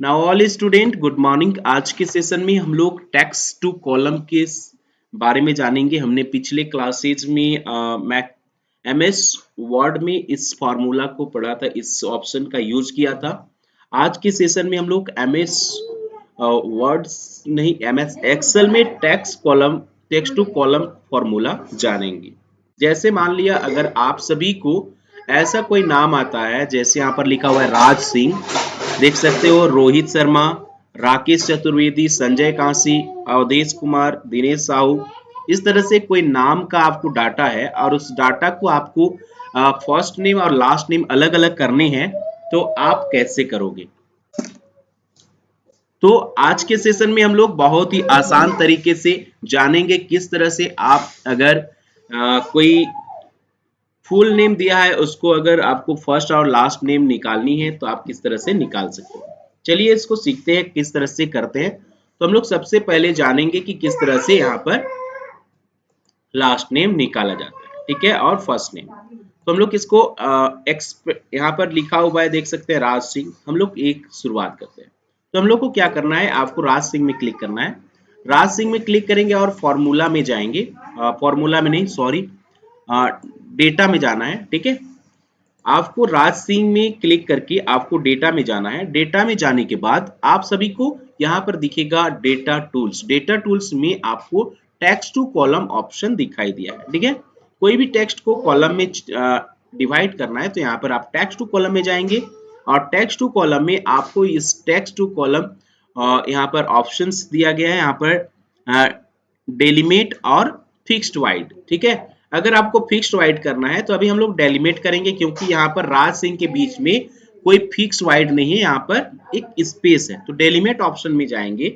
Now all student good morning. आज के session में हम लोग टेक्स्ट टू कॉलम के बारे में जानेंगे। हमने पिछले क्लासेज में एमएस वर्ड में इस फार्मूला को पढ़ा था, इस ऑप्शन का यूज किया था। आज के सेशन में हम लोग एमएस वर्ड्स नहीं एमएस एक्सेल में टेक्स्ट टू कॉलम फार्मूला जानेंगे। जैसे मान लिया अगर आप सभी को ऐसा कोई नाम आता है, जैसे यहाँ पर लिखा हुआ है राज सिंह, देख सकते हो, रोहित शर्मा, राकेश चतुर्वेदी, संजय कांसी, अवधेश कुमार, दिनेश साहू, इस तरह से कोई नाम का आपको डाटा है और उस डाटा को आपको फर्स्ट नेम और लास्ट नेम अलग अलग करने हैं, तो आप कैसे करोगे? तो आज के सेशन में हम लोग बहुत ही आसान तरीके से जानेंगे किस तरह से आप अगर कोई फुल नेम दिया है उसको अगर आपको फर्स्ट और लास्ट नेम निकालनी है तो आप किस तरह से निकाल सकते हो। चलिए इसको सीखते हैं किस तरह से करते हैं। तो हम लोग सबसे पहले जानेंगे कि किस तरह से यहाँ पर लास्ट नेम निकाला जाता है, ठीक है, और फर्स्ट नेम। तो हम लोग इसको यहाँ पर लिखा हुआ है, देख सकते हैं राज सिंह। हम लोग एक शुरुआत करते हैं। तो हम लोग को क्या करना है, आपको राज सिंह में क्लिक करना है। राज सिंह में क्लिक करेंगे और फॉर्मूला में जाएंगे, फॉर्मूला में नहीं सॉरी डेटा में जाना है, ठीक है। आपको राज सिंह में क्लिक करके आपको डेटा में जाना है। डेटा में जाने के बाद आप सभी को यहाँ पर दिखेगा डेटा टूल्स। डेटा टूल्स में आपको टेक्स्ट टू कॉलम ऑप्शन दिखाई दिया है, ठीक है। कोई भी टेक्स्ट को कॉलम में डिवाइड करना है तो यहाँ पर आप टेक्स्ट टू कॉलम में जाएंगे और टेक्स्ट टू कॉलम में आपको इस टेक्स्ट टू कॉलम यहाँ पर ऑप्शंस दिया गया है, यहाँ पर डेलिमेट और फिक्स्ड वाइड, ठीक है। अगर आपको फिक्स्ड वाइड करना है तो अभी हम लोग डेलिमेट करेंगे, क्योंकि यहाँ पर राज सिंह के बीच में कोई फिक्स वाइड नहीं है, यहाँ पर एक स्पेस है। तो डेलिमेट ऑप्शन में जाएंगे,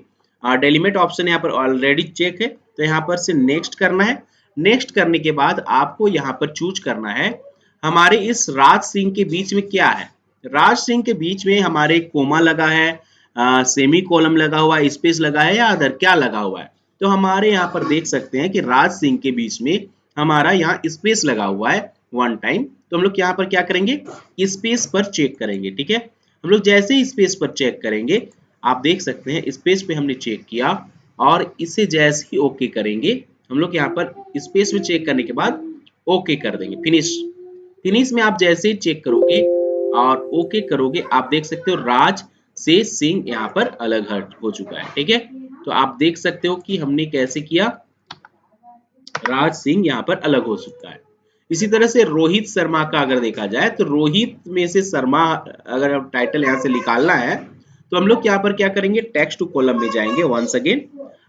डेलिमेट ऑप्शन यहाँ पर ऑलरेडी चेक है, तो यहाँ पर से नेक्स्ट करना है। नेक्स्ट करने के बाद आपको यहाँ पर चूज करना है हमारे इस राज सिंह के बीच में क्या है। राज सिंह के बीच में हमारे कोमा लगा है, सेमी कॉलम लगा हुआ है, स्पेस लगा है, या अदर क्या लगा हुआ है। तो हमारे यहाँ पर देख सकते हैं कि राज सिंह के बीच में हमारा यहाँ स्पेस लगा हुआ है वन टाइम। तो हम लोग यहाँ पर क्या करेंगे, स्पेस पर चेक करेंगे, ठीक है। हम लोग जैसे ही स्पेस पर चेक करेंगे, आप देख सकते हैं स्पेस पे हमने चेक किया और इसे जैसे ही ओके करेंगे, हम लोग यहाँ पर स्पेस में चेक करने के बाद ओके कर देंगे, फिनिश। फिनिश में आप जैसे ही चेक करोगे और ओके करोगे, आप देख सकते हो राज से सिंह यहाँ पर अलग हट हो चुका है, ठीक है। तो आप देख सकते हो कि हमने कैसे किया, राज सिंह यहाँ पर अलग हो चुका है। इसी तरह से रोहित शर्मा का अगर देखा जाए तो रोहित में से शर्मा अगर अब टाइटल यहाँ से निकालना है तो हम लोग यहाँ पर क्या करेंगे, टेक्स्ट टू कॉलम में जाएंगे, वंस अगेन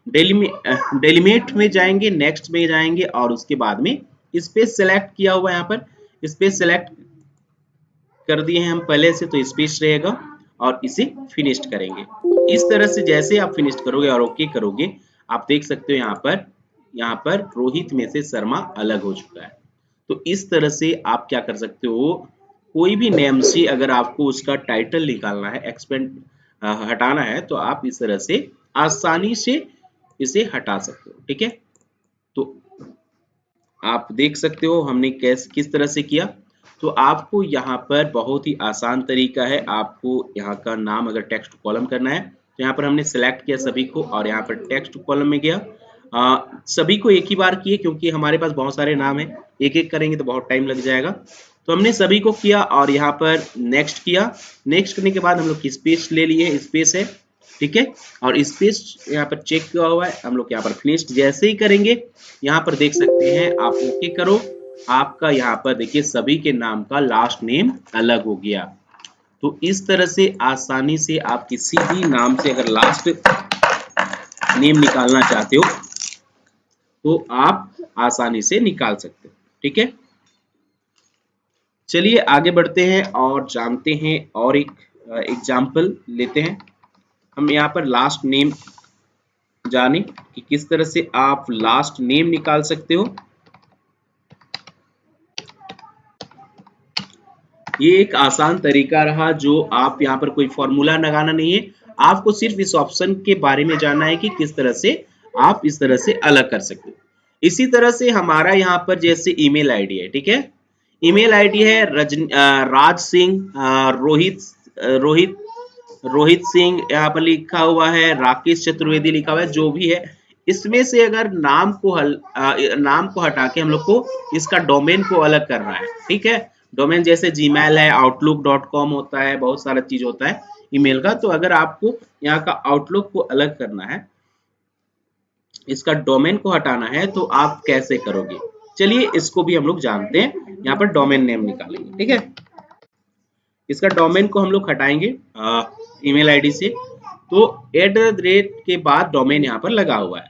डेलीमेट में जाएंगे, नेक्स्ट में जाएंगे और उसके बाद में स्पेस सेलेक्ट किया हुआ, यहाँ पर स्पेस सेलेक्ट कर दिए हैं हम पहले से, तो स्पेस रहेगा और इसे फिनिश्ड करेंगे। इस तरह से जैसे आप फिनिश्ड करोगे और ओके करोगे, आप देख सकते हो यहाँ पर रोहित में से शर्मा अलग हो चुका है। तो इस तरह से आप क्या कर सकते हो, कोई भी नेम से अगर आपको उसका टाइटल निकालना है, एक्सपेंड हटाना है, तो आप इस तरह से आसानी से इसे हटा सकते हो, ठीक है। तो आप देख सकते हो हमने किस तरह से किया। तो आपको यहाँ पर बहुत ही आसान तरीका है, आपको यहाँ का नाम अगर टेक्स्ट कॉलम करना है तो यहाँ पर हमने सेलेक्ट किया सभी को और यहाँ पर टेक्स्ट कॉलम में गया। सभी को एक ही बार किए क्योंकि हमारे पास बहुत सारे नाम हैं, एक एक करेंगे तो बहुत टाइम लग जाएगा। तो हमने सभी को किया और यहाँ पर नेक्स्ट किया। नेक्स्ट करने के बाद हम लोग स्पेस ले लिए, स्पेस है, ठीक है, और स्पेस यहाँ पर चेक किया हुआ है। हम लोग यहाँ पर फिनिश्ड जैसे ही करेंगे, यहाँ पर देख सकते हैं आप ओके करो, आपका यहाँ पर देखिए सभी के नाम का लास्ट नेम अलग हो गया। तो इस तरह से आसानी से आप किसी भी नाम से अगर लास्ट नेम निकालना चाहते हो तो आप आसानी से निकाल सकते हो, ठीक है। चलिए आगे बढ़ते हैं और जानते हैं और एक एग्जाम्पल लेते हैं। हम यहाँ पर लास्ट नेम जाने कि किस तरह से आप लास्ट नेम निकाल सकते हो। ये एक आसान तरीका रहा, जो आप यहाँ पर कोई फॉर्मूला लगाना नहीं है, आपको सिर्फ इस ऑप्शन के बारे में जानना है कि किस तरह से आप इस तरह से अलग कर सकते हो। इसी तरह से हमारा यहाँ पर जैसे ईमेल आईडी है, ठीक है, ईमेल आईडी है राज सिंह रोहित रोहित रोहित सिंह यहाँ पर लिखा हुआ है, राकेश चतुर्वेदी लिखा हुआ है, जो भी है इसमें से अगर नाम को हटा के हम लोग को इसका डोमेन को अलग करना है। ठीक है, डोमेन जैसे जीमेल है, outlook.com होता है, बहुत सारा चीज होता है ईमेल का। तो अगर आपको यहाँ का आउटलुक को अलग करना है, इसका डोमेन को हटाना है, तो आप कैसे करोगे? चलिए इसको भी हम लोग जानते हैं। यहाँ पर डोमेन नेम निकालेंगे। ठीक है, इसका डोमेन को हम लोग हटाएंगे ईमेल आईडी से, तो @ के बाद डोमेन यहाँ पर लगा हुआ है।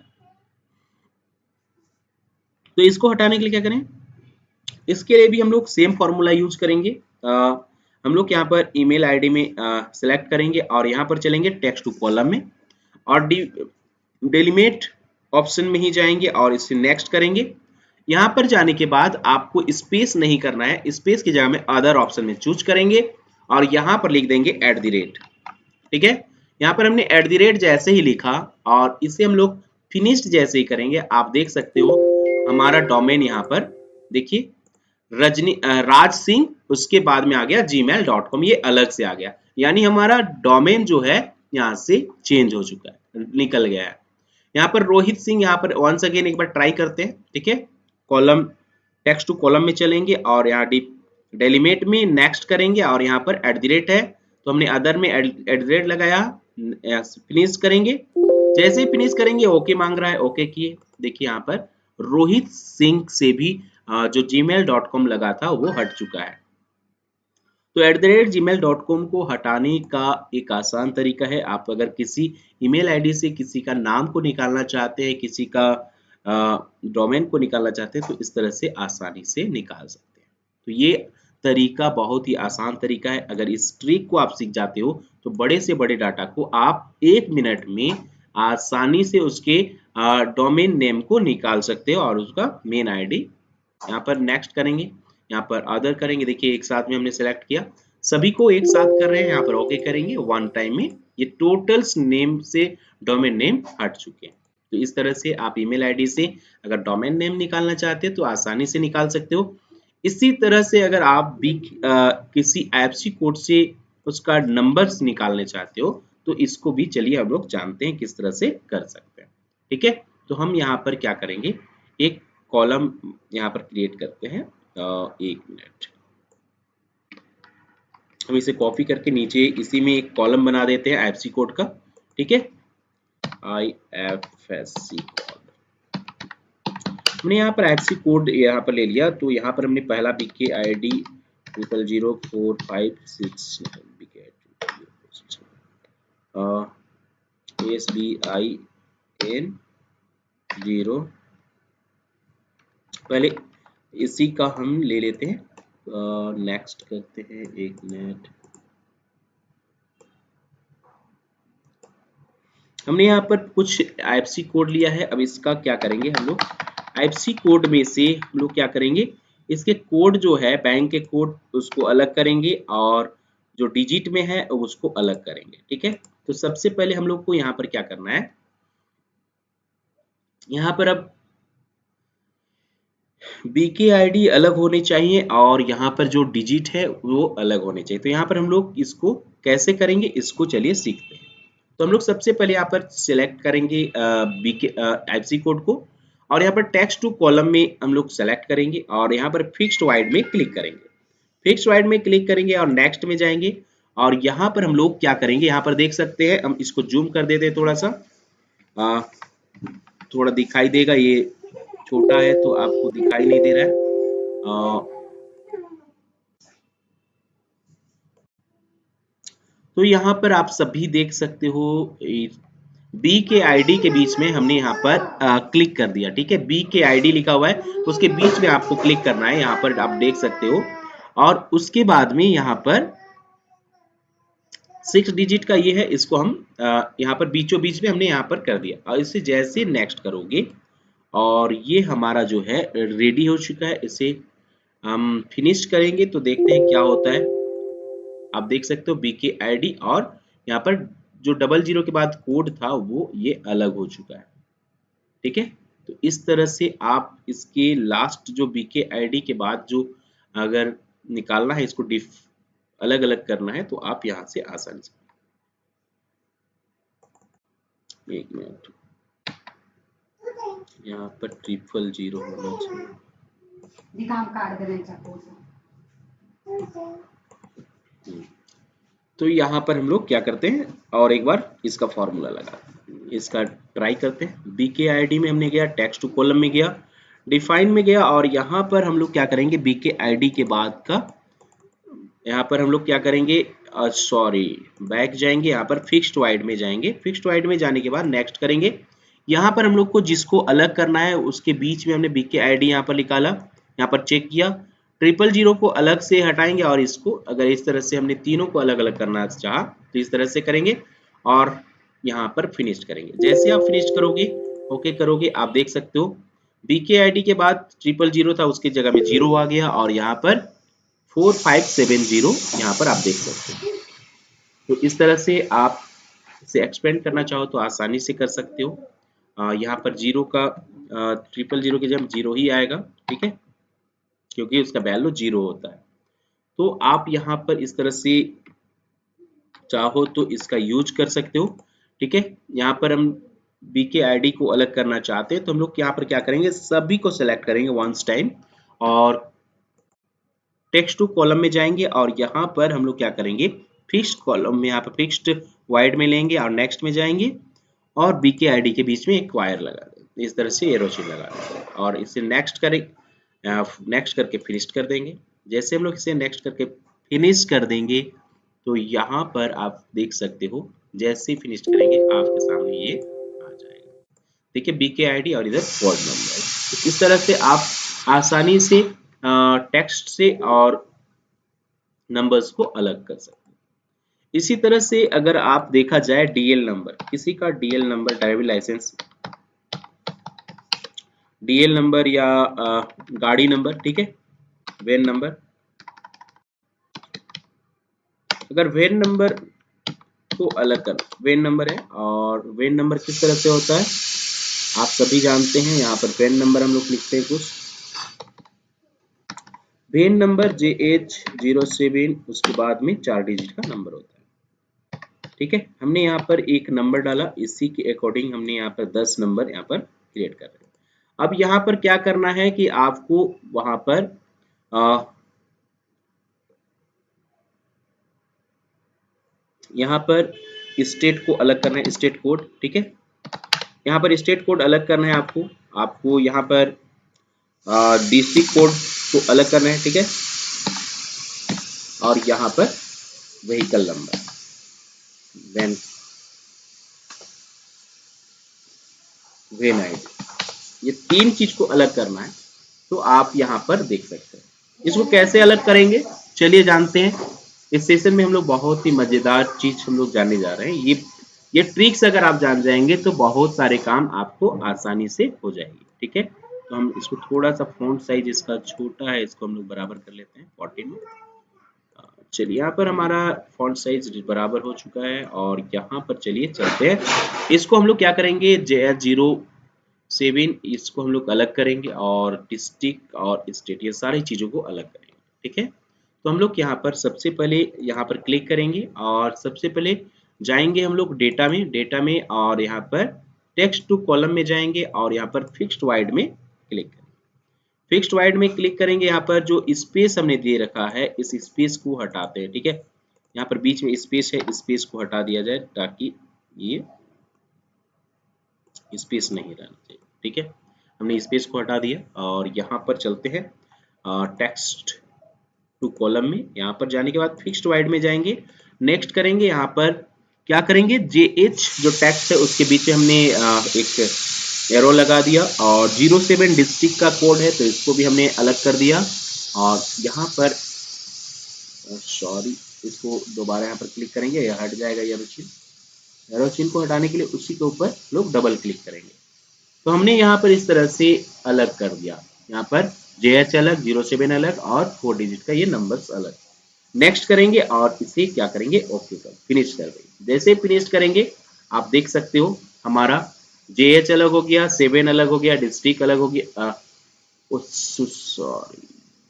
तो इसको हटाने के लिए क्या करें? इसके लिए भी हम लोग सेम फॉर्मूला यूज करेंगे। हम लोग यहाँ पर ईमेल आईडी में सिलेक्ट करेंगे और यहाँ पर चलेंगे टेक्स्ट टू कॉलम में, और डिलीमेट ऑप्शन में ही जाएंगे और इसे नेक्स्ट करेंगे। यहाँ पर जाने के बाद आपको स्पेस नहीं करना है, स्पेस की जगह में अदर ऑप्शन में चूज करेंगे और यहाँ पर लिख देंगे @ ठीक है, यहाँ पर हमने @ जैसे ही लिखा और इसे हम लोग फिनिश्ड जैसे ही करेंगे। आप देख सकते हो हमारा डोमेन यहाँ पर देखिए राज सिंह, उसके बाद में आ गया gmail.com, ये अलग से आ गया, यानी हमारा डोमेन जो है यहाँ से चेंज हो चुका है, निकल गया है। यहाँ पर रोहित सिंह, यहाँ पर वंस अगेन एक बार ट्राई करते हैं। ठीक है, कॉलम टेक्स्ट टू कॉलम में चलेंगे और यहाँ डेलीमेट में नेक्स्ट करेंगे और यहाँ पर @ है, तो हमने अदर में @ लगाया, फिनिश करेंगे। जैसे ही फिनिश करेंगे ओके मांग रहा है, ओके किए। देखिए यहाँ पर रोहित सिंह से भी जो gmail.com लगा था वो हट चुका है। तो @gmail.com को हटाने का एक आसान तरीका है। आप अगर किसी ईमेल आईडी से किसी का नाम को निकालना चाहते हैं, किसी का डोमेन को निकालना चाहते हैं, तो इस तरह से आसानी से निकाल सकते हैं। तो ये तरीका बहुत ही आसान तरीका है। अगर इस ट्रिक को आप सीख जाते हो तो बड़े से बड़े डाटा को आप 1 मिनट में आसानी से उसके डोमेन नेम को निकाल सकते हो और उसका मेन आईडी यहाँ पर नेक्स्ट करेंगे, यहाँ पर अदर करेंगे। देखिए एक साथ में हमने सेलेक्ट किया, सभी को एक साथ कर रहे हैं, यहाँ पर ओके करेंगे। वन टाइम में ये टोटल्स नेम से डोमेन नेम हट चुके हैं। तो इस तरह से आप ईमेल आईडी से अगर डोमेन नेम निकालना चाहते हैं तो आसानी से निकाल सकते हो। इसी तरह से अगर आप भी किसी ऐप्सी कोड से उसका नंबर्स निकालने चाहते हो तो इसको भी चलिए हम लोग जानते हैं किस तरह से कर सकते हैं। ठीक है, तो हम यहाँ पर क्या करेंगे, एक कॉलम यहाँ पर क्रिएट करते हैं। 1 मिनट, हम इसे कॉपी करके नीचे इसी में एक कॉलम बना देते हैं ऐप्सी कोड का। ठीक है, IFSC कोड, हमने यहाँ पर ऐप्सी कोड यहाँ पर ले लिया। तो यहाँ पर हमने पहला BKID 000456 SBIN 0, पहले इसी का हम ले लेते हैं, नेक्स्ट करते हैं। 1 मिनट, हमने यहाँ पर कुछ IFSC कोड लिया है। अब इसका क्या करेंगे हम लोग, IFSC कोड में से हम लोग क्या करेंगे, इसके कोड जो है बैंक के कोड उसको अलग करेंगे और जो डिजिट में है उसको अलग करेंगे। ठीक है, तो सबसे पहले हम लोग को यहाँ पर क्या करना है, यहाँ पर अब BKID अलग होने चाहिए और यहाँ पर जो डिजिट है वो अलग होने चाहिए। तो यहाँ पर हम लोग इसको कैसे करेंगे, इसको चलिए सीखते हैं। तो हम लोग सबसे पहले यहाँ पर सिलेक्ट करेंगे IFSC कोड को और यहाँ पर टेक्स्ट टू कॉलम में हम लोग सेलेक्ट करेंगे और यहाँ पर फिक्स्ड वाइड में क्लिक करेंगे। फिक्स्ड वाइड में क्लिक करेंगे और नेक्स्ट में जाएंगे और यहाँ पर हम लोग क्या करेंगे, यहाँ पर देख सकते हैं, हम इसको जूम कर देते हैं थोड़ा सा, थोड़ा दिखाई देगा, ये छोटा है तो आपको दिखाई नहीं दे रहा है। तो यहाँ पर आप सभी देख सकते हो BKID के बीच में हमने यहाँ पर क्लिक कर दिया। ठीक है, BKID लिखा हुआ है, उसके बीच में आपको क्लिक करना है, यहाँ पर आप देख सकते हो। और उसके बाद में यहाँ पर 6 डिजिट का ये है, इसको हम यहाँ पर बीचों बीच में हमने यहाँ पर कर दिया और इसे जैसे नेक्स्ट करोगे और ये हमारा जो है रेडी हो चुका है। इसे हम फिनिश करेंगे तो देखते हैं क्या होता है। आप देख सकते हो BKID और यहाँ पर जो 00 के बाद कोड था वो ये अलग हो चुका है। ठीक है, तो इस तरह से आप इसके लास्ट जो BKID के बाद जो अगर निकालना है इसको अलग अलग करना है तो आप यहाँ से आसानी से, एक मिनट, यहाँ पर 000 होना चाहिए। तो यहाँ पर हम लोग क्या करते हैं, और एक बार इसका फॉर्मूला लगाते हैं, इसका ट्राई करते हैं। बीके आईडी में हमने गया, टेक्स्ट टू कॉलम में गया, डिफाइन में गया, और यहाँ पर हम लोग क्या करेंगे, बीके आईडी के बाद का यहाँ पर हम लोग क्या करेंगे, सॉरी बैक जाएंगे, यहाँ पर फिक्स्ड वाइड में जाएंगे, फिक्स्ड वाइड में जाने के बाद नेक्स्ट करेंगे। यहाँ पर हम लोग को जिसको अलग करना है उसके बीच में हमने बीके आईडी यहाँ पर निकाला, यहाँ पर चेक किया, 000 को अलग से हटाएंगे, और इसको अगर इस तरह से हमने तीनों को अलग अलग करना चाहा तो इस तरह से करेंगे, और यहाँ पर फिनिश करेंगे। जैसे आप फिनिश करोगे, ओके करोगे, आप देख सकते हो बीके आईडी के बाद 000 था, उसकी जगह में 0 आ गया, और यहाँ पर 4570 यहाँ पर आप देख सकते हो। तो इस तरह से आप इसे एक्सपेंड करना चाहो तो आसानी से कर सकते हो। यहाँ पर 0 का 000 की जगह 0 ही आएगा, ठीक है, क्योंकि उसका वैल्यू 0 होता है। तो आप यहाँ पर इस तरह से चाहो तो इसका यूज कर सकते हो, ठीक है। यहाँ पर हम बीके आईडी को अलग करना चाहते हैं तो हम लोग यहाँ पर क्या करेंगे, सभी को सिलेक्ट करेंगे वंस टाइम, और टेक्स्ट टू कॉलम में जाएंगे, और यहाँ पर हम लोग क्या करेंगे, फिक्स्ड कॉलम में यहाँ पर फिक्स्ड वाइड में लेंगे, और नेक्स्ट में जाएंगे, और बीके आईडी के बीच में एक वायर लगा देंगे, इस तरह से एरो चिन्ह लगा देंगे, और इसे नेक्स्ट करें, नेक्स्ट करके फिनिश कर देंगे। जैसे हम लोग इसे नेक्स्ट करके फिनिश कर देंगे तो यहाँ पर आप देख सकते हो, जैसे ही फिनिश करेंगे आपके सामने ये आ जाएगा, देखिए बीके आईडी और इधर कोड नंबर। तो इस तरह से आप आसानी से टेक्स्ट से और नंबर्स को अलग कर सकते हैं। इसी तरह से अगर आप देखा जाए डीएल नंबर, किसी का DL number, driving licence DL number या गाड़ी नंबर, ठीक है, वेन नंबर, अगर वेन नंबर को अलग कर, वेन नंबर है, और वेन नंबर किस तरह से होता है आप सभी जानते हैं। यहाँ पर वेन नंबर हम लोग लिखते हैं कुछ, वेन नंबर JH07, उसके बाद में 4 डिजिट का नंबर होता है, ठीक है। हमने यहाँ पर एक नंबर डाला, इसी के अकॉर्डिंग हमने यहाँ पर 10 नंबर यहाँ पर क्रिएट कर रहे हैं। अब यहाँ पर क्या करना है कि आपको वहां पर यहाँ पर स्टेट को अलग करना है, स्टेट कोड, ठीक है, यहाँ पर स्टेट कोड अलग करना है आपको, आपको यहाँ पर डिस्ट्रिक्ट कोड को अलग करना है, ठीक है, और यहाँ पर व्हीकल नंबर, वेन आईडी, ये 3 चीज को अलग करना है। तो आप यहाँ पर देख सकते हैं, इसको कैसे अलग करेंगे चलिए जानते हैं। इस सेशन में हम लोग बहुत ही मजेदार चीज हम लोग जानने जा रहे हैं। ये ट्रिक्स अगर आप जान जाएंगे तो बहुत सारे काम आपको आसानी से हो जाएंगे, ठीक है। तो हम इसको थोड़ा सा फॉन्ट साइज इसका छोटा है, इसको हम लोग बराबर कर लेते हैं 14 में। चलिए यहाँ पर हमारा फॉन्ट साइज बराबर हो चुका है, और यहाँ पर चलिए चलते हैं। इसको हम लोग क्या करेंगे, JH07 इसको हम लोग अलग करेंगे, और डिस्ट्रिक्ट और स्टेट ये सारी चीजों को अलग करेंगे, ठीक है। तो हम लोग यहाँ पर सबसे पहले यहाँ पर क्लिक करेंगे, और सबसे पहले जाएंगे हम लोग डेटा में, और यहाँ पर टेक्स्ट टू कॉलम में जाएंगे, और यहाँ पर फिक्स्ड वाइड में क्लिक करेंगे। फिक्स्ड वाइड में क्लिक करेंगे, यहाँ पर जो स्पेस हमने दे रखा है इस स्पेस को हटाते हैं, ठीक है। यहाँ पर बीच में स्पेस है, स्पेस को हटा दिया जाए ताकि ये स्पेस नहीं रहना चाहिए, ठीक है। हमने स्पेस को हटा दिया, और यहाँ पर चलते हैं टेक्स्ट टू कॉलम में। यहाँ पर जाने के बाद फिक्स्ड वाइड में जाएंगे, नेक्स्ट करेंगे, यहाँ पर क्या करेंगे, JH जो टेक्स्ट है उसके बीच में हमने एक एरो लगा दिया, और 07 डिस्ट्रिक्ट का कोड है तो इसको भी हमने अलग कर दिया, और यहाँ पर सॉरी इसको दोबारा यहाँ पर क्लिक करेंगे, यह हट जाएगा ये एरो चिन्ह को हटाने के लिए उसी के ऊपर लोग डबल क्लिक करेंगे। तो हमने यहाँ पर इस तरह से अलग कर दिया, यहाँ पर JH अलग, 07 अलग, और 4 डिजिट का ये नंबर्स अलग। नेक्स्ट करेंगे और इसे क्या करेंगे, ओके कर फिनिश कर देंगे। जैसे फिनिश करेंगे आप देख सकते हो हमारा JH अलग हो गया, 7 अलग हो गया, डिस्ट्रिक्ट अलग हो गया, सॉरी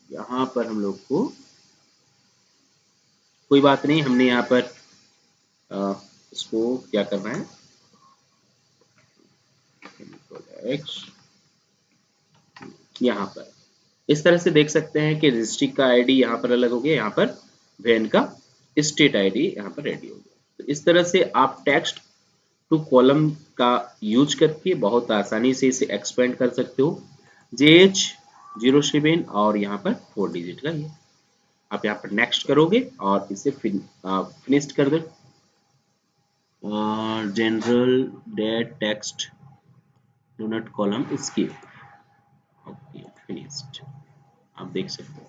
यहाँ पर हम लोग को कोई बात नहीं, हमने यहाँ पर इसको क्या करना है, एक्स यहाँ पर इस तरह से देख सकते हैं कि डिस्ट्रिक्ट का आईडी यहाँ पर अलग हो गया, यहाँ पर वैन का स्टेट आईडी यहाँ पर रेडी हो गया। तो इस तरह से आप टेक्स्ट टू कॉलम का यूज करके बहुत आसानी से इसे एक्सपेंड कर सकते हो। JH07 और यहाँ पर 4 डिजिट का ये आप यहाँ पर नेक्स्ट करोगे और इसे फिनिश्ड कर दो। General date text do not column skip, okay finished. आप देख सकते हो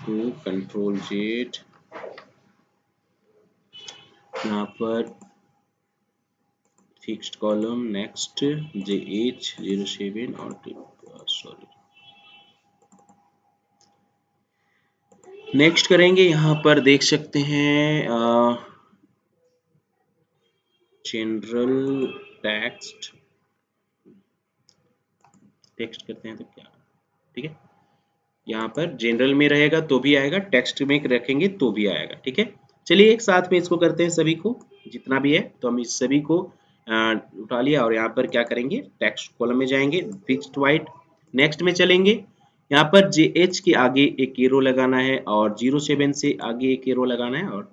तो कंट्रोल जेड यहाँ पर फिक्स्ड कॉलम नेक्स्ट JH07 और सॉरी नेक्स्ट करेंगे। यहाँ पर देख सकते हैं जनरल टेक्स्ट टेक्स्ट करते हैं तो क्या, ठीक है, यहाँ पर जनरल में रहेगा तो भी आएगा, टेक्स्ट में रखेंगे तो भी आएगा, ठीक है। चलिए एक साथ में इसको करते हैं, सभी को जितना भी है तो हम इस सभी को उठा लिया और यहाँ पर क्या करेंगे, टेक्स्ट कॉलम में जाएंगे, फिक्स्ड वाइट, नेक्स्ट में चलेंगे। यहाँ पर JH के आगे एक एरो लगाना है और 07 से आगे एक एरो लगाना है, और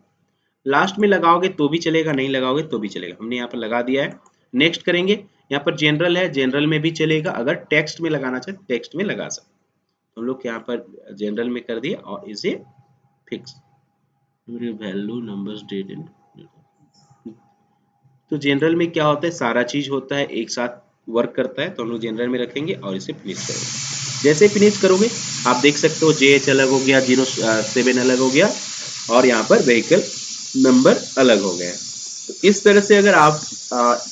लास्ट में लगाओगे तो भी चलेगा, नहीं लगाओगे तो भी चलेगा, हमने यहाँ पर लगा दिया है। नेक्स्ट करेंगे, यहाँ पर जनरल है, जनरल में भी चलेगा, अगर टेक्स्ट में लगाना चाहे टेक्स्ट में लगा सकते। हम लोग यहाँ पर जनरल में कर दिए और इसे fix value numbers date and, तो जनरल में क्या होता है, सारा चीज होता है एक साथ वर्क करता है, तो हम लोग जनरल में रखेंगे और इसे फिनिश करेंगे। जैसे फिनिश करोगे आप देख सकते हो JH अलग हो गया, 07 अलग हो गया और यहाँ पर व्हीकल नंबर अलग हो गया। तो इस तरह से अगर आप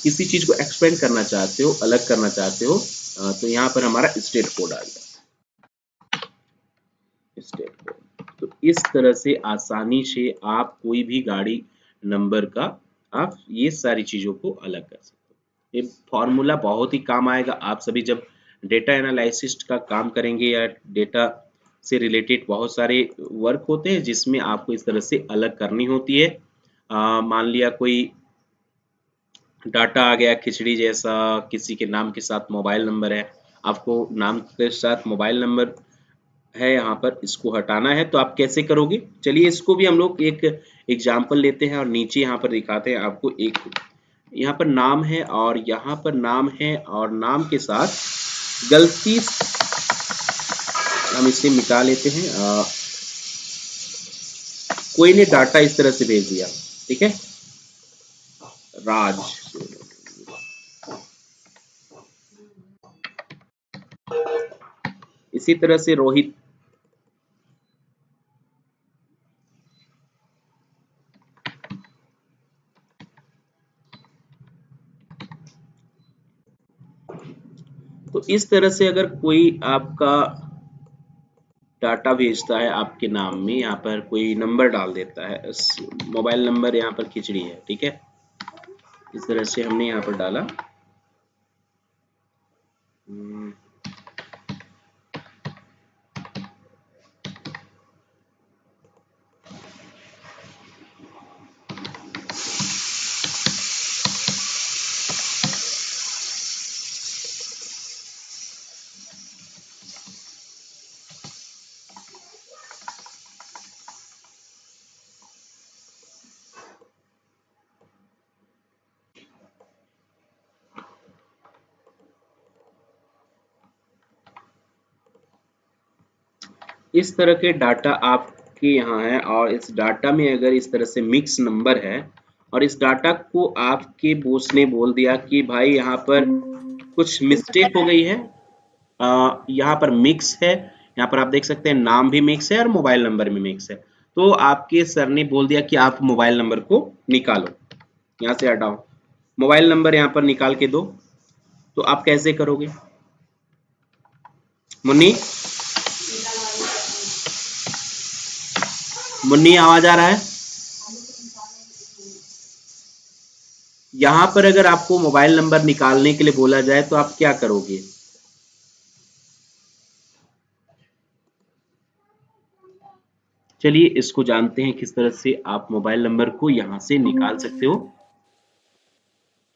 किसी चीज को एक्सपेंड करना चाहते हो, अलग करना चाहते हो, तो यहाँ पर हमारा स्टेट कोड आ गया, स्टेट कोड। तो इस तरह से आसानी से आप कोई भी गाड़ी नंबर का आप ये सारी चीजों को अलग कर सकते हो। ये फॉर्मूला बहुत ही काम आएगा, आप सभी जब डेटा एनालिसिस का काम करेंगे या डेटा से रिलेटेड बहुत सारे वर्क होते हैं जिसमें आपको इस तरह से अलग करनी होती है। मान लिया कोई डाटा आ गया खिचड़ी जैसा, किसी के नाम के साथ मोबाइल नंबर है, आपको नाम के साथ मोबाइल नंबर है यहाँ पर, इसको हटाना है तो आप कैसे करोगे, चलिए इसको भी हम लोग एक एग्जाम्पल लेते हैं और नीचे यहाँ पर दिखाते हैं आपको। एक यहाँ पर नाम है और यहाँ पर नाम है और नाम के साथ गलती हम इसे मिटा लेते हैं। कोई ने डाटा इस तरह से भेज दिया, ठीक है, राज, इसी तरह से रोहित, तो इस तरह से अगर कोई आपका डाटा भेजता है आपके नाम में, यहाँ पर कोई नंबर डाल देता है, मोबाइल नंबर यहाँ पर खिचड़ी है, ठीक है, इस तरह से हमने यहाँ पर डाला। इस तरह के डाटा आपके यहाँ है और इस डाटा में अगर इस तरह से मिक्स नंबर है और इस डाटा को आपके बॉस ने बोल दिया कि भाई यहाँ पर कुछ मिस्टेक हो गई है, यहाँ पर मिक्स है, यहाँ पर आप देख सकते हैं नाम भी मिक्स है और मोबाइल नंबर भी मिक्स है, तो आपके सर ने बोल दिया कि आप मोबाइल नंबर को निकालो, यहाँ से हटाओ, मोबाइल नंबर यहाँ पर निकाल के दो, तो आप कैसे करोगे मुन्नी, मुन्नी आवाज आ रहा है? यहाँ पर अगर आपको मोबाइल नंबर निकालने के लिए बोला जाए तो आप क्या करोगे? चलिए इसको जानते हैं किस तरह से आप मोबाइल नंबर को यहाँ से निकाल सकते हो।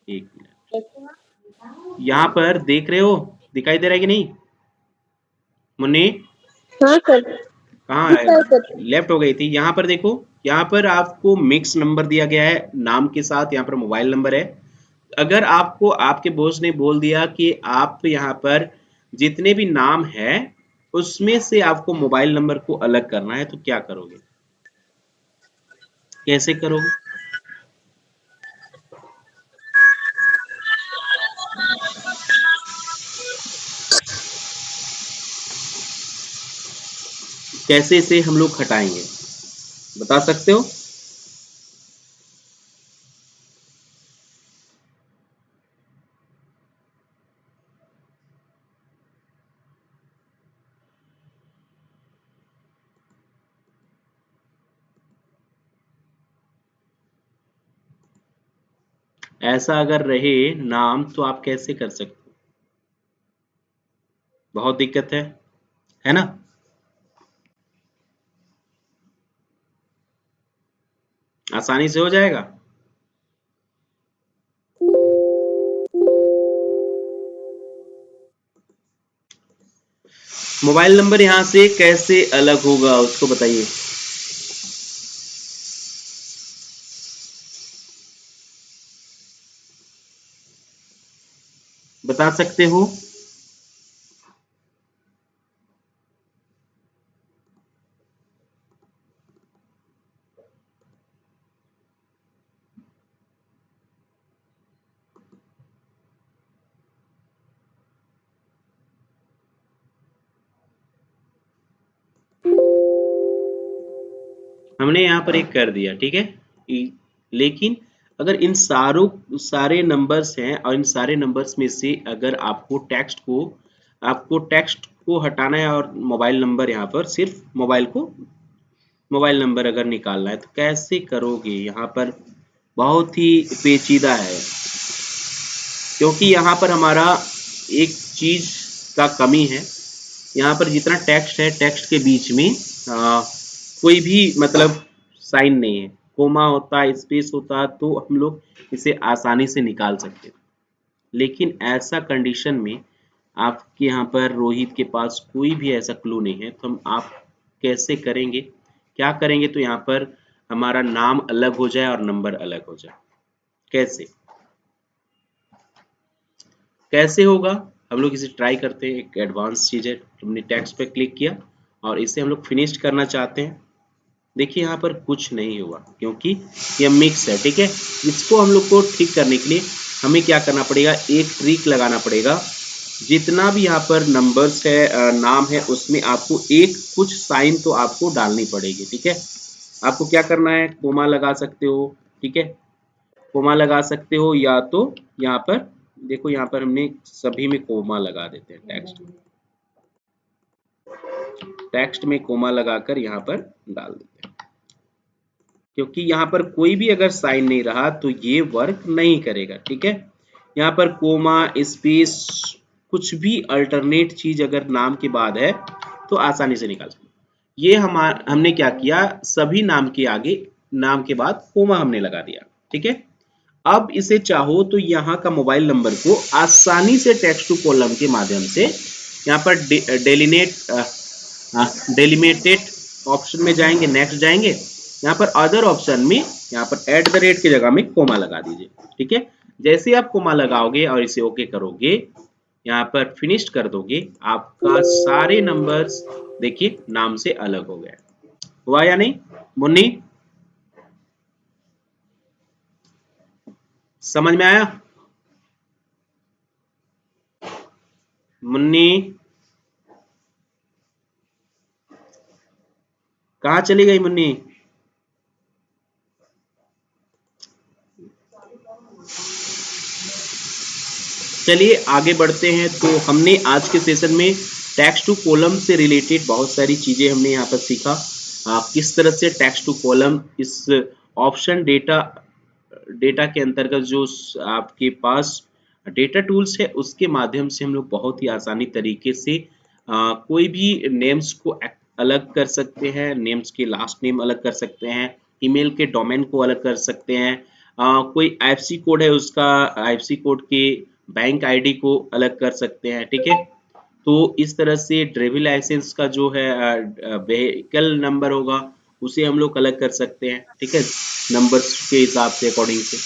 एक मिनट, यहाँ पर देख रहे हो, दिखाई दे रहा है कि नहीं मुन्नी? हाँ सर। कहाँ जी है? Sir sir. लेफ्ट हो गई थी। यहाँ पर देखो, यहाँ पर आपको मिक्स नंबर दिया गया है नाम के साथ, यहाँ पर मोबाइल नंबर है। अगर आपको आपके बॉस ने बोल दिया कि आप यहाँ पर जितने भी नाम है उसमें से आपको मोबाइल नंबर को अलग करना है, तो क्या करोगे, कैसे करोगे? कैसे इसे हम लोग हटाएंगे, बता सकते हो? ऐसा अगर रहे नाम तो आप कैसे कर सकते हो? बहुत दिक्कत है ना? आसानी से हो जाएगा। मोबाइल नंबर यहाँ से कैसे अलग होगा उसको बताइए। बता सकते हो? हमने यहाँ पर एक कर दिया, ठीक है। लेकिन अगर इन सारे नंबर्स हैं और इन सारे नंबर्स में से अगर आपको टेक्स्ट को हटाना है और मोबाइल नंबर यहाँ पर सिर्फ मोबाइल नंबर अगर निकालना है तो कैसे करोगे? यहाँ पर बहुत ही पेचीदा है, क्योंकि यहाँ पर हमारा एक चीज का कमी है। यहाँ पर जितना टेक्स्ट है, टेक्स्ट के बीच में कोई भी मतलब साइन नहीं है, कोमा होता, स्पेस होता तो हम लोग इसे आसानी से निकाल सकते हैं। लेकिन ऐसा कंडीशन में आपके यहाँ पर रोहित के पास कोई भी ऐसा क्लू नहीं है, तो हम आप कैसे करेंगे, क्या करेंगे? तो यहाँ पर हमारा नाम अलग हो जाए और नंबर अलग हो जाए, कैसे कैसे होगा? हम लोग इसे ट्राई करते हैं। एक एडवांस चीज है, हमने टेक्स्ट पे क्लिक किया और इसे हम लोग फिनिश करना चाहते हैं। देखिए यहाँ पर कुछ नहीं हुआ क्योंकि ये मिक्स है, ठीक है। इसको हम लोग को ठीक करने के लिए हमें क्या करना पड़ेगा, एक ट्रिक लगाना पड़ेगा। जितना भी यहाँ पर नंबर्स है, नाम है, उसमें आपको एक कुछ साइन तो आपको डालनी पड़ेगी, ठीक है। आपको क्या करना है, कोमा लगा सकते हो, ठीक है, कोमा लगा सकते हो, या तो यहाँ पर देखो, यहाँ पर हमने सभी में कोमा लगा देते हैं। टेक्स्ट में कोमा लगाकर यहाँ पर डाल देते हैं, क्योंकि यहाँ पर कोई भी अगर साइन नहीं रहा तो ये वर्क नहीं करेगा, ठीक है। यहाँ पर कोमा, स्पेस, कुछ भी अल्टरनेट चीज अगर नाम के बाद है तो आसानी से निकाल सकते। ये हमने क्या किया, सभी नाम के आगे, नाम के बाद कोमा हमने लगा दिया, ठीक है। अब इसे चाहो तो यहाँ का मोबाइल नंबर को आसानी से टेक्स्ट टू कॉलम के माध्यम से यहाँ पर डेलिमिटेड ऑप्शन में जाएंगे, नेक्स्ट जाएंगे, यहाँ पर अदर ऑप्शन में यहाँ पर एट द रेट की जगह में कोमा लगा दीजिए, ठीक है। जैसे आप कोमा लगाओगे और इसे ओके करोगे, यहाँ पर फिनिश कर दोगे, आपका सारे नंबर्स देखिए नाम से अलग हो गए। हुआ या नहीं मुन्नी? समझ में आया मुन्नी? कहाँ चली गई मुन्नी? चलिए आगे बढ़ते हैं। तो हमने आज के सेशन में टेक्स्ट टू कॉलम से रिलेटेड बहुत सारी चीजें हमने यहाँ पर सीखा। किस तरह से टेक्स्ट टू कॉलम इस ऑप्शन डेटा डेटा के अंतर्गत जो आपके पास डेटा टूल्स है उसके माध्यम से हम लोग बहुत ही आसानी तरीके से कोई भी नेम्स को अलग कर सकते हैं, नेम्स के लास्ट नेम अलग कर सकते हैं, ईमेल के डोमेन को अलग कर सकते हैं, कोई आईएफएससी कोड है उसका आईएफएससी कोड के बैंक आईडी को अलग कर सकते हैं, ठीक है। तो इस तरह से ड्राइविंग लाइसेंस का जो है व्हीकल नंबर होगा उसे हम लोग अलग कर सकते हैं, ठीक है, नंबर्स के हिसाब से अकॉर्डिंग से।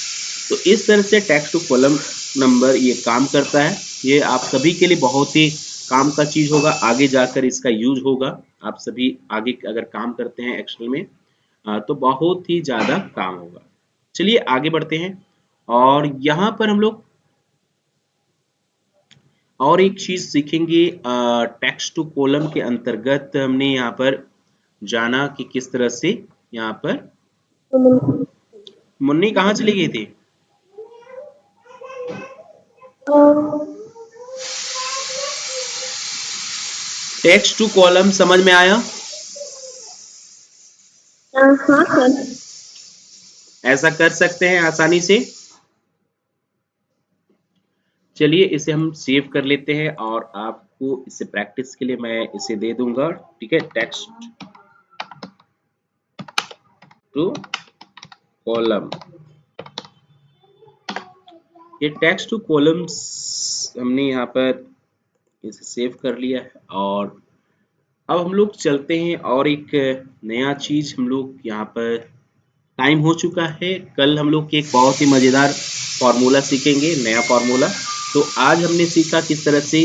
तो इस तरह से टेक्स्ट टू कॉलम नंबर ये काम करता है। ये आप सभी के लिए बहुत ही काम का चीज होगा, आगे जाकर इसका यूज होगा। आप सभी आगे अगर काम करते हैं एक्सेल में तो बहुत ही ज्यादा काम होगा। चलिए आगे बढ़ते हैं और यहाँ पर हम लोग और एक चीज सीखेंगे। टेक्स्ट टू कॉलम के अंतर्गत हमने यहाँ पर जाना कि किस तरह से यहाँ पर मुन्नी कहाँ चली गई थी? टेक्स्ट टू कॉलम समझ में आया? हाँ सर। ऐसा कर सकते हैं आसानी से। चलिए इसे हम सेव कर लेते हैं और आपको इसे प्रैक्टिस के लिए मैं इसे दे दूंगा, ठीक है, टेक्स्ट टू कॉलम। ये टेक्स्ट टू कॉलम्स हमने यहाँ पर इसे सेव कर लिया है और अब हम लोग चलते हैं और एक नया चीज हम लोग यहाँ पर टाइम हो चुका है। कल हम लोग एक बहुत ही मजेदार फार्मूला सीखेंगे, नया फार्मूला। तो आज हमने सीखा किस तरह से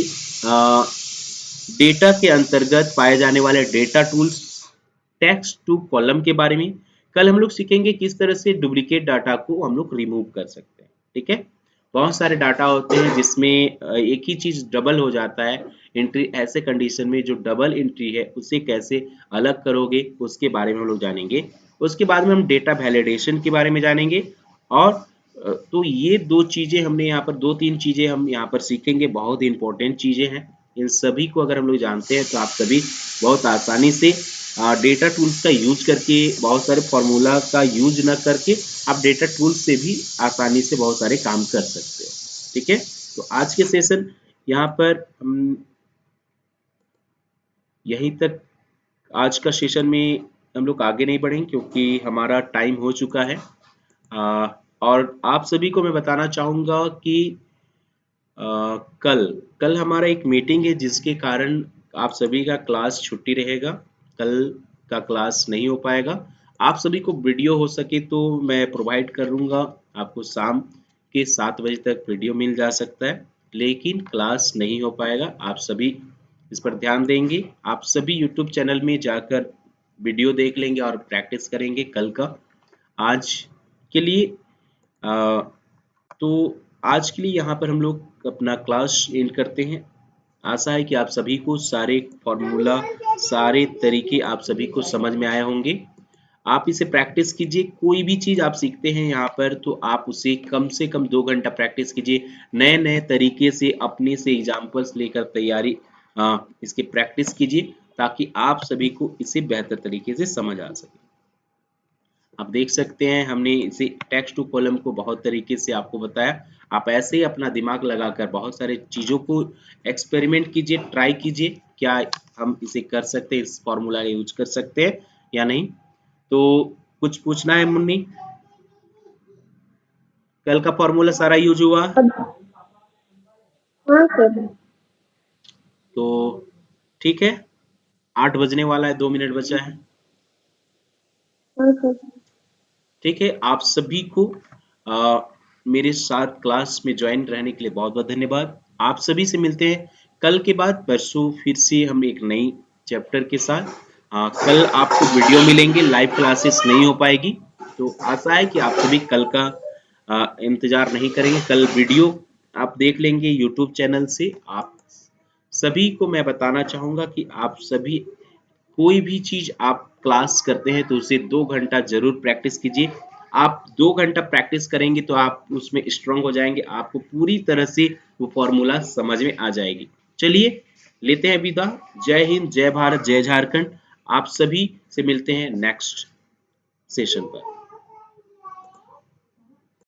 डेटा के अंतर्गत पाए जाने वाले data tools, text to column के बारे में। कल हम लोग सीखेंगे किस तरह से डुप्लीकेट डाटा को हम लोग रिमूव कर सकते हैं, ठीक है। बहुत सारे डाटा होते हैं जिसमें एक ही चीज डबल हो जाता है एंट्री, ऐसे कंडीशन में जो डबल एंट्री है उसे कैसे अलग करोगे उसके बारे में हम लोग जानेंगे। उसके बाद में हम डेटा वैलिडेशन के बारे में जानेंगे और तो ये दो चीजें हमने यहाँ पर, दो तीन चीजें हम यहाँ पर सीखेंगे, बहुत ही इंपॉर्टेंट चीजें हैं। इन सभी को अगर हम लोग जानते हैं तो आप सभी बहुत आसानी से डेटा टूल्स का यूज करके, बहुत सारे फॉर्मूला का यूज न करके आप डेटा टूल्स से भी आसानी से बहुत सारे काम कर सकते हो, ठीक है। तो आज के सेशन यहाँ पर हम यहीं तक, आज का सेशन में हम लोग आगे नहीं बढ़ेंगे क्योंकि हमारा टाइम हो चुका है। और आप सभी को मैं बताना चाहूँगा कि कल कल हमारा एक मीटिंग है जिसके कारण आप सभी का क्लास छुट्टी रहेगा, कल का क्लास नहीं हो पाएगा। आप सभी को वीडियो हो सके तो मैं प्रोवाइड करूँगा, आपको शाम के 7 बजे तक वीडियो मिल जा सकता है, लेकिन क्लास नहीं हो पाएगा। आप सभी इस पर ध्यान देंगे, आप सभी यूट्यूब चैनल में जाकर वीडियो देख लेंगे और प्रैक्टिस करेंगे कल का। आज के लिए तो आज के लिए यहाँ पर हम लोग अपना क्लास एंड करते हैं। आशा है कि आप सभी को सारे फॉर्मूला, सारे तरीके आप सभी को समझ में आए होंगे। आप इसे प्रैक्टिस कीजिए, कोई भी चीज आप सीखते हैं यहाँ पर तो आप उसे कम से कम 2 घंटा प्रैक्टिस कीजिए, नए नए तरीके से अपने से एग्जाम्पल्स लेकर तैयारी इसकी प्रैक्टिस कीजिए ताकि आप सभी को इसे बेहतर तरीके से समझ आ सके। आप देख सकते हैं हमने इसे टेक्स्ट टू कॉलम को बहुत तरीके से आपको बताया। आप ऐसे ही अपना दिमाग लगाकर बहुत सारे चीजों को एक्सपेरिमेंट कीजिए, ट्राई कीजिए, क्या हम इसे कर सकते हैं, इस फॉर्मूला का यूज कर सकते हैं या नहीं। तो कुछ पूछना है मुन्नी? कल का फॉर्मूला सारा यूज हुआ? हाँ सर। तो ठीक है, 8 बजने वाला है, 2 मिनट बचा है। हाँ सर। ठीक है, आप सभी को मेरे साथ क्लास में ज्वाइन रहने के लिए बहुत बहुत धन्यवाद। आप सभी से मिलते हैं कल के बाद परसों, फिर से हम एक नई चैप्टर के साथ। कल आपको वीडियो मिलेंगे, लाइव क्लासेस नहीं हो पाएगी, तो आशा है कि आप सभी कल का इंतजार नहीं करेंगे, कल वीडियो आप देख लेंगे यूट्यूब चैनल से। आप सभी को मैं बताना चाहूँगा कि आप सभी कोई भी चीज आप क्लास करते हैं तो उसे 2 घंटा जरूर प्रैक्टिस कीजिए। आप 2 घंटा प्रैक्टिस करेंगे तो आप उसमें स्ट्रांग हो जाएंगे, आपको पूरी तरह से वो फॉर्मूला समझ में आ जाएगी। चलिए लेते हैं विदा। जय हिंद, जय भारत, जय झारखंड। आप सभी से मिलते हैं नेक्स्ट सेशन पर।